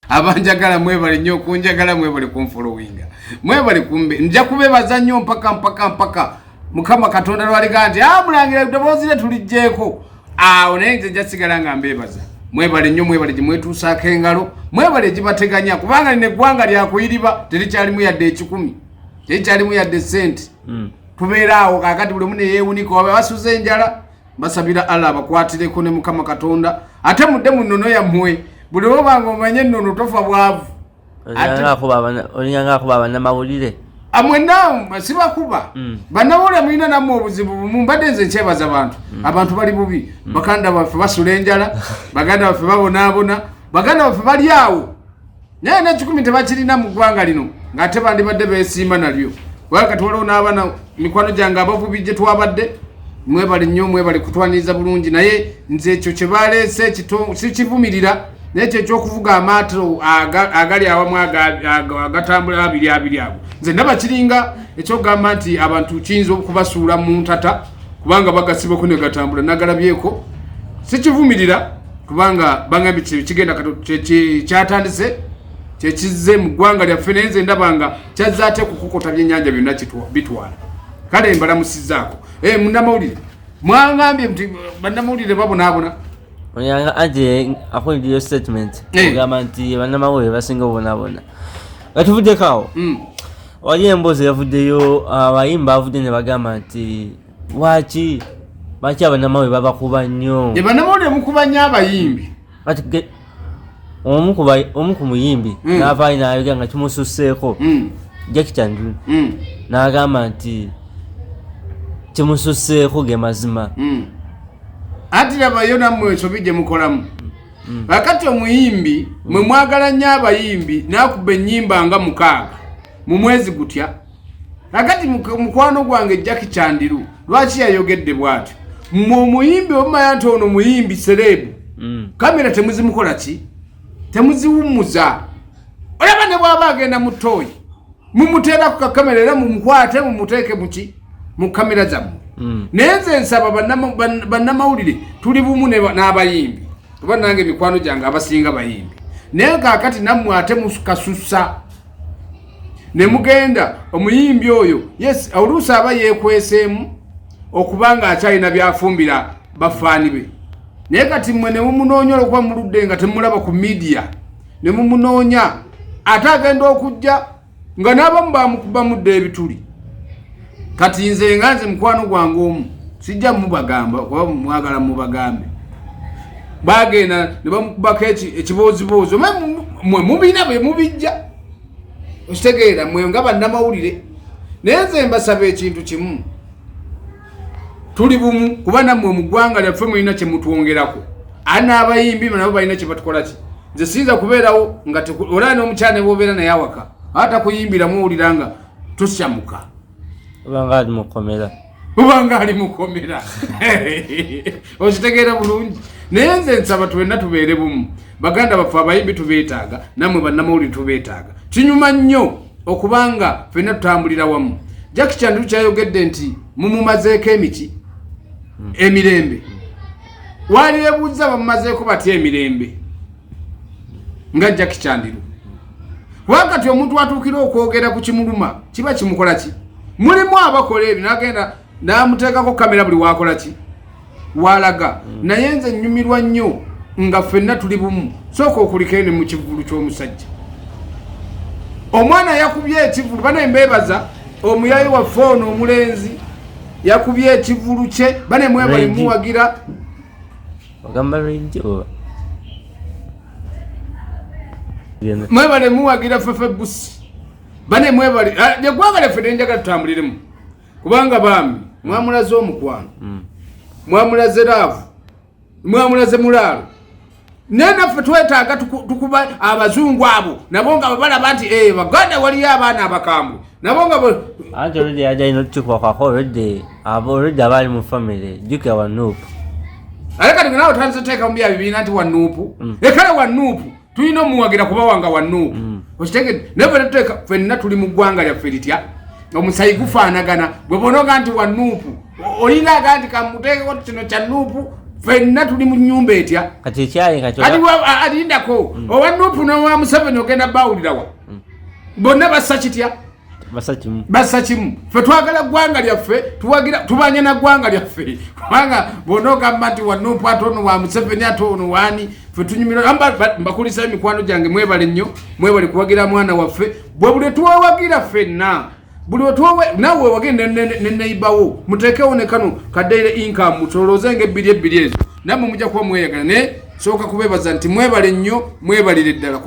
abanjagala mwebale nnyo kunjagala mwebale kunfollowinga mwebale kumbe nja kubebaza nnyo mpaka Mukama Katonda lwaliga nti mulangira eddoboozi lye tulijjeeko awo naye nze nja sigala nga mbebaza mwebale nnyo mwebale gye mwetuusaako engalo mwebale gibateganya kubanga lino eggwanga lyakuyiriba terikyalimu yadde 10 terikyalimu yadde sente tubeera awo kakati buli omu ne yeewunika oba basuze enjala basabira Allah abakwatireko ne Mukama Katonda ate mudde mu nnono yammwe buli obanga omanye ennono tofa bwavu olinganga akuba bannamawulire amwena sibakuba bannamawulire mulina nammwe obuzibu bumu mbadde nze nkyebaza abantu bali bubi baganda baffe basula enjala baganda baffe babonaabona baganda baffe bali awo naye n'ekikumi tebakirina mu ggwanga lino ng'ate bandibadde beesiima nalyo wakati waliwo n'abaana mikwano gyange abavubi gye twabadde mwebale nnyo mwebale kutwaniriza bulungi naye nze ekyo kye baleese sikivumirira n'ekyo ekyokuvuga amaato agali awamu agatambula abiri ago nze ndaba kiringa ekyokugamba nti abantu kiyinza okubasuula mu ntata kubanga bagasibako ne gatambula nagalabyeko sikivumirira kubanga bangambye kigenda kyatandise kyekizze mu ggwanga lyaffe naye nze ndaba nga kyazze ate kukokota byennyanja byonna bitwala kale mbalamusizaako munnamawulire mwangambye nti bannamawulire babonaabona onyanga anje according to statement ogamba nti bannamawulire basinga obonaabona gatuvuddeko awo wali emboozi yavuddeyo abayimba bavudde ne bagamba nti lwaki abannamawulire babakuba nnyo bannamawulire mukuba nnyo abayimbi kati omu ku muyimbi n'avaayo n'ayogera nga kimususseeko Jackie Chandiru n'agamba nti kimususseeko ge mazima ati labayo nammwe ensobi gye mukolamu kakati omuyimbi mwe mwagala nnyo abayimbi n'akuba ennyimba nga 6 mu mwezi gutya kakati mukwano gwange Jackie Chandiru lwaki yayogedde bw'atyo omuyimbi omumanya nti ono muyimbi serebu kamera temuzimukola ki temuziwummuza olaba ne bw'aba agenda mu ttooyi mumuteera ku kakamera era mumukwate mumuteeke muki mu kamera zammwe naye nze nsaba bannamawulire tuli bumu n'abayimbi kuba nange mikwano gyange abasinga bayimbi naye kaakati nammwe ate mukasussa ne mugenda omuyimbi oyo yes oluusi aba yeekweseemu okubanga akyalina byafumbira bafaani be naye kati mmwe ne mumunoonya olwokuba muludde nga temulaba ku media ne mumunoonya ate agenda okujja nga n'abamu bamukuba mudde ebituli kati nze nga nze mukwano gwange omu sijja mubagamba kuba mwagala mubagambe bagenda ne bamukubako ekibooziboozi mwe mubina bwe mubijja okitegeera mwe nga bannamawulire naye nze mbasaba ekintu kimu tuli bumu kuba nammwe mu ggwanga lyaffe mulina kye mutwongerako ali n'abayimbi nabo balina kye batukola ki nze siyinza kubeerawo nga olaba n'omukyala bw'obeera naye awaka ate kuyimbira muwulira nga tosyamuka obanga ali mukomera okitegeera bulungi naye nze nsaba twenna tubeere bumu baganda baffe abayimbi tubeetaaga nammwe bannamawulire tubeetaaga kinyuma nnyo okubanga ffenna tutambulira wamu Jackie Chandiru kyayogedde nti mumumazeeko emiki emirembe wali bebuuza bamumazeeko batya emirembe nga Jackie Chandiru wakati omuntu atuukira okwogera ku kimuluma kiba kimukola ki mulimu abakola ebyo nagenda namuteekako kamera buli wakola ki walaga naye nze nnyumirwa nnyo nga ffenna tuli bumu sooka okulikene mu kivulu ky'omusajja omwana yakubye ekivulu bana embeebaza omuyayi waffe ono omulenzi yakubye ekivulu kye bane mwebali muwagira mwebale muwagira fefe busi bane mwebali eggwanga lyaffe nenjaga tutambuliremu kubanga bambi mwamulaze omukwano mwamulaze laavu mwamulaze mulaalo naye naffe twetaaga tukuba abazungu abo nabo nga balaba nti baganda waliyo abaana abakambwe nabo nga anti olwedde yajalina otukikwakako olwedde abaali mu famire jjukira wanuupu ale kati nawe tanziteeka mu bya bibiina nti wanuupu ekale wanuupu tulina omuwagira kubawanga wanuupu okitegedde naye fenetuteeka ffenna tuli mu ggwanga lyaffe litya omusayi gufaanagana bwe bonoga nti wanuupu olinaga nti kamuteekeko kino kya nuupu fenna tuli mu nyumba etya kati kyali kati alindako owa Nuupu n'owa Museveni ogenda bawulirawa bonna bassa kitya bassa kimu ffe twagala ggwanga lyaffe tubanye na ggwanga lyaffe kubanga bonna ogamba nti wa Nuupu ate ono wa Museveni ate ono waani ffe tunyumira mbakulisa emikwano gyange mwebale nnyo mwebale kuwagira mwana waffe bwe buli tuwawagira ffenna buli otuwe nawe wagende ne neighbawo mutekewo ne kano kadere income mutoloze nge 2 ezo namwe mujja kuba mweyagala ne soka kubebaza nti mwebale nnyo mwebalire ddala.